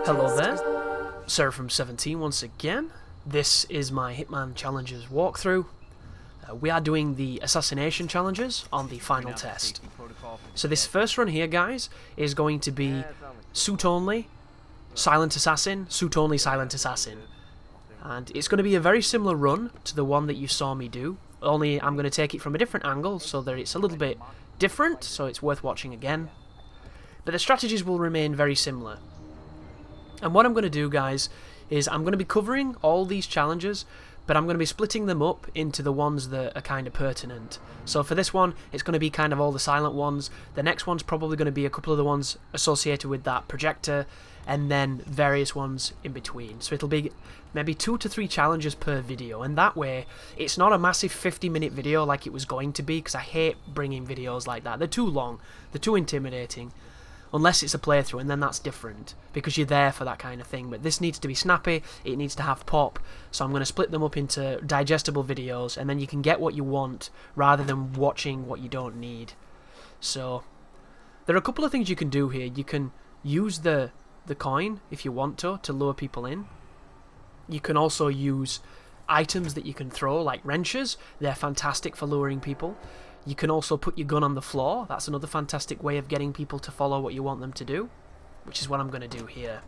Hello there, Seraphim17 once again. This is my Hitman Challenges walkthrough. We are doing the Assassination challenges on the final test. So this first run here, guys, is going to be suit only, silent assassin, suit only, silent assassin. And it's going to be a very similar run to the one that you saw me do, only I'm going to take it from a different angle so that it's a little bit different, so it's worth watching again. But the strategies will remain very similar. And what I'm going to do, guys, is I'm going to be covering all these challenges, but I'm going to be splitting them up into the ones that are kind of pertinent. So for this one, it's going to be kind of all the silent ones. The next one's probably going to be a couple of the ones associated with that projector, and then various ones in between. So it'll be maybe 2 to 3 challenges per video, and that way it's not a massive 50-minute video like it was going to be, because I hate bringing videos like that. They're too long, they're too intimidating. Unless it's a playthrough, and then that's different, because you're there for that kind of thing. But this needs to be snappy, it needs to have pop, so I'm going to split them up into digestible videos, and then you can get what you want, rather than watching what you don't need. So, there are a couple of things you can do here. You can use the coin, if you want to lure people in. You can also use items that you can throw, like wrenches. They're fantastic for luring people. You can also put your gun on the floor. That's another fantastic way of getting people to follow what you want them to do, which is what I'm going to do here.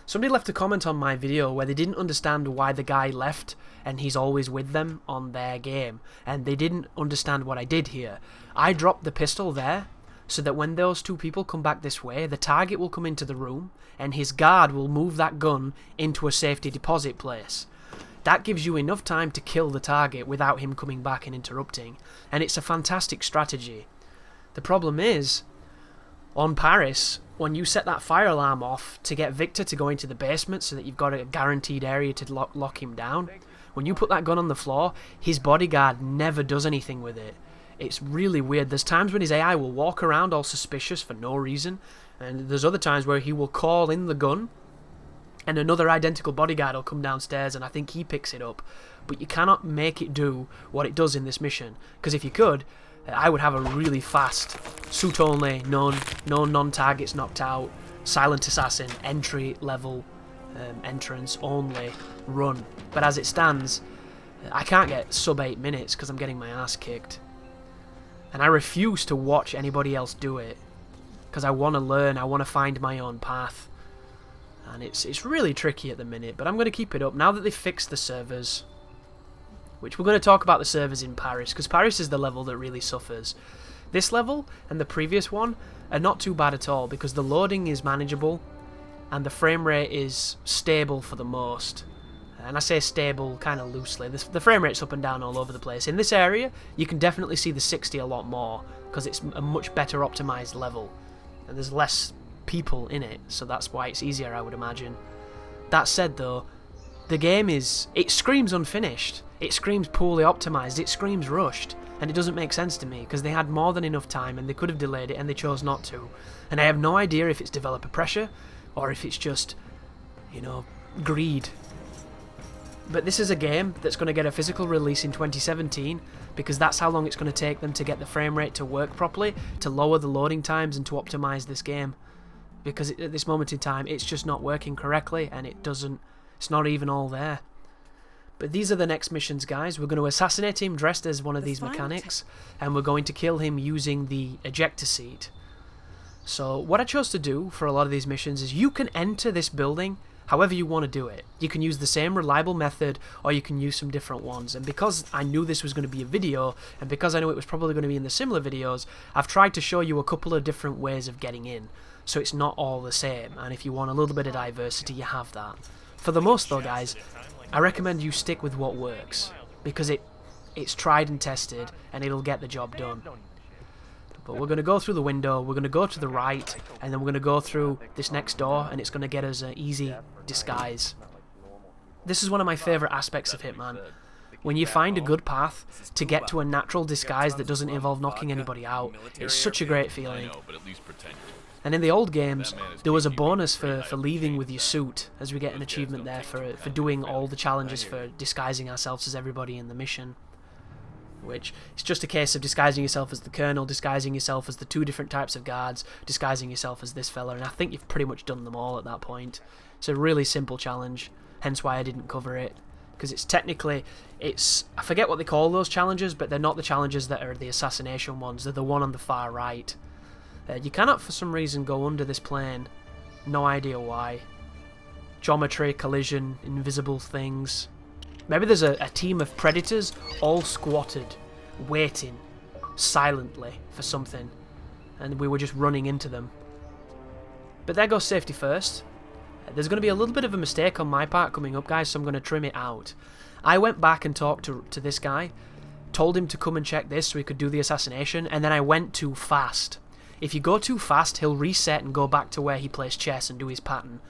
Somebody left a comment on my video where they didn't understand why the guy left and he's always with them on their game, and they didn't understand what I did here. I dropped the pistol there so that when those two people come back this way, the target will come into the room and his guard will move that gun into a safety deposit place. That gives you enough time to kill the target without him coming back and interrupting, and it's a fantastic strategy. The problem is, on Paris, when you set that fire alarm off to get Victor to go into the basement so that you've got a guaranteed area to lock him down, when you put that gun on the floor, his bodyguard never does anything with it. It's really weird. There's times when his AI will walk around all suspicious for no reason, and there's other times where he will call in the gun, and another identical bodyguard will come downstairs and I think he picks it up. But you cannot make it do what it does in this mission, because if you could, I would have a really fast, suit only, no non-targets knocked out, silent assassin, entry level, entrance only run. But as it stands, I can't get sub 8 minutes because I'm getting my ass kicked. And I refuse to watch anybody else do it, because I want to learn, I want to find my own path. And it's really tricky at the minute, but I'm going to keep it up now that they've fixed the servers. Which we're going to talk about the servers in Paris, because Paris is the level that really suffers. This level and the previous one are not too bad at all, because the loading is manageable and the frame rate is stable for the most. And I say stable kind of loosely. The frame rate's up and down all over the place. In this area, you can definitely see the 60 a lot more, because it's a much better optimized level. And there's less people in it, so that's why it's easier, I would imagine. That said though, the game it screams unfinished, it screams poorly optimized, it screams rushed, and it doesn't make sense to me, because they had more than enough time and they could have delayed it and they chose not to. And I have no idea if it's developer pressure or if it's just, you know, greed. But this is a game that's going to get a physical release in 2017, because that's how long it's going to take them to get the frame rate to work properly, to lower the loading times and to optimize this game. Because at this moment in time, it's just not working correctly, and it's not even all there. But these are the next missions, guys. We're going to assassinate him dressed as one of these mechanics, and we're going to kill him using the ejector seat. So what I chose to do for a lot of these missions is you can enter this building however you want to do it. You can use the same reliable method, or you can use some different ones. And because I knew this was going to be a video, and because I knew it was probably going to be in the similar videos, I've tried to show you a couple of different ways of getting in, so it's not all the same. And if you want a little bit of diversity, you have that. For the most though, guys, I recommend you stick with what works, because it's tried and tested, and it'll get the job done. But we're going to go through the window, we're going to go to the right, and then we're going to go through this next door, and it's going to get us an easy disguise. This is one of my favourite aspects of Hitman. When you find a good path to get to a natural disguise that doesn't involve knocking anybody out, it's such a great feeling. And in the old games, there was a bonus for leaving with your suit, as we get an achievement there for doing all the challenges for disguising ourselves as everybody in the mission. which is just a case of disguising yourself as the Colonel, disguising yourself as the 2 different types of guards, disguising yourself as this fella, and I think you've pretty much done them all at that point. It's a really simple challenge, hence why I didn't cover it, because it's technically, I forget what they call those challenges, but they're not the challenges that are the assassination ones, they're the one on the far right. You cannot for some reason go under this plane, no idea why. Geometry, collision, invisible things. Maybe there's a team of predators all squatted, waiting, silently for something, and we were just running into them. But there goes safety first. There's going to be a little bit of a mistake on my part coming up, guys, so I'm going to trim it out. I went back and talked to this guy, told him to come and check this so he could do the assassination, and then I went too fast. If you go too fast, he'll reset and go back to where he plays chess and do his pattern.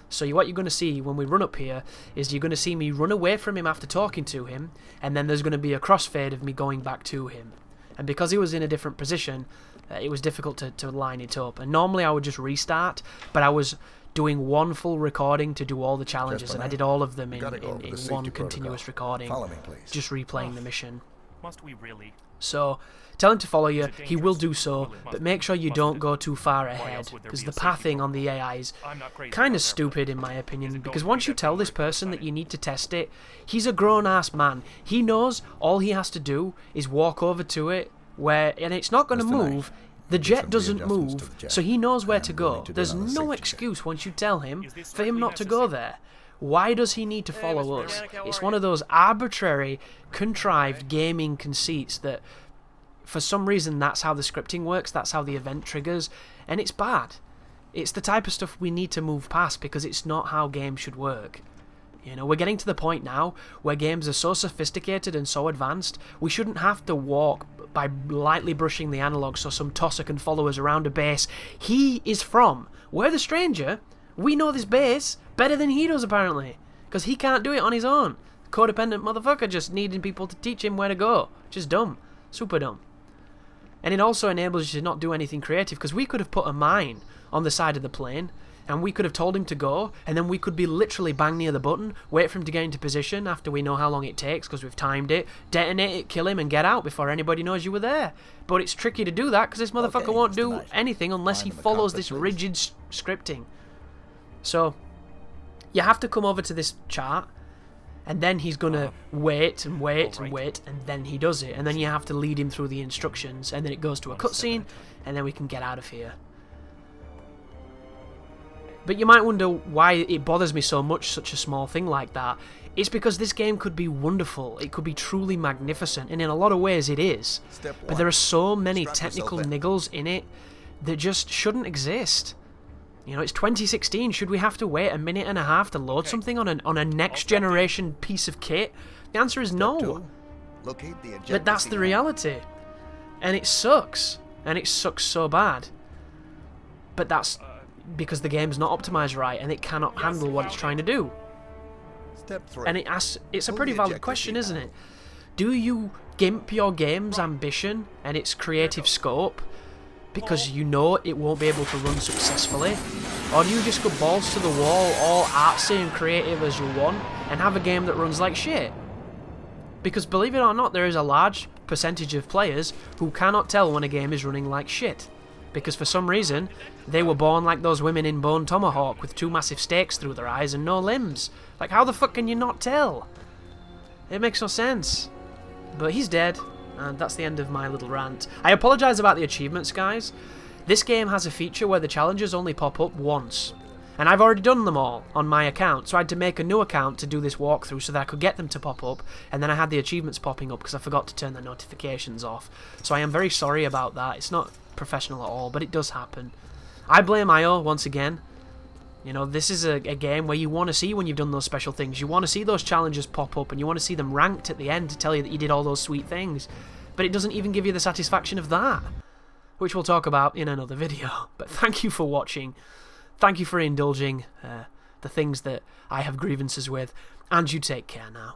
So what you're going to see when we run up here is you're going to see me run away from him after talking to him, and then there's going to be a crossfade of me going back to him. And because he was in a different position, it was difficult to line it up. And normally I would just restart, but I was doing one full recording to do all the challenges, and I did all of them in one continuous recording, just replaying the mission. Must we really? So, tell him to follow you, he will do so, but make sure you don't go too far ahead, because the pathing on the AI is kind of stupid in my opinion, because once you tell this person that you need to test it, he's a grown-ass man. He knows all he has to do is walk over to it, and it's not going to move. The jet doesn't move, so he knows where to go. There's no excuse once you tell him for him not to go there. Why does he need to follow us? It's one of those arbitrary, contrived gaming conceits that, for some reason, that's how the scripting works, that's how the event triggers, and it's bad. It's the type of stuff we need to move past because it's not how games should work. You know, we're getting to the point now where games are so sophisticated and so advanced, we shouldn't have to walk by lightly brushing the analog so some tosser can follow us around a base he is from. We're the stranger. We know this base better than he does, apparently, because he can't do it on his own. Codependent motherfucker just needing people to teach him where to go. Just dumb. Super dumb. And it also enables you to not do anything creative, because we could have put a mine on the side of the plane, and we could have told him to go, and then we could be literally bang near the button, wait for him to get into position after we know how long it takes, because we've timed it, detonate it, kill him, and get out before anybody knows you were there. But it's tricky to do that, because this motherfucker won't do anything unless he follows this rigid scripting. So, you have to come over to this chart, and then he's going to wait and wait and wait, and then he does it. And then you have to lead him through the instructions, and then it goes to a cutscene, and then we can get out of here. But you might wonder why it bothers me so much, such a small thing like that. It's because this game could be wonderful, it could be truly magnificent, and in a lot of ways it is. But there are so many technical niggles in it that just shouldn't exist. You know, it's 2016. Should we have to wait a minute and a half to load something on a next generation piece of kit? The answer is no. But that's the reality. And it sucks. And it sucks so bad. But that's because the game's not optimized right and it cannot handle what it's trying to do. And it's a pretty valid question, isn't it? Do you gimp your game's ambition and its creative scope because you know it won't be able to run successfully? Or do you just go balls to the wall, all artsy and creative as you want, and have a game that runs like shit? Because believe it or not, there is a large percentage of players who cannot tell when a game is running like shit. Because for some reason, they were born like those women in Bone Tomahawk with 2 massive stakes through their eyes and no limbs. Like, how the fuck can you not tell? It makes no sense. But he's dead. And that's the end of my little rant. I apologise about the achievements, guys. This game has a feature where the challenges only pop up once. And I've already done them all on my account, so I had to make a new account to do this walkthrough so that I could get them to pop up, and then I had the achievements popping up because I forgot to turn the notifications off. So I am very sorry about that. It's not professional at all, but it does happen. I blame IO once again. You know, this is a game where you want to see when you've done those special things. You want to see those challenges pop up, and you want to see them ranked at the end to tell you that you did all those sweet things. But it doesn't even give you the satisfaction of that, which we'll talk about in another video. But thank you for watching. Thank you for indulging the things that I have grievances with, and you take care now.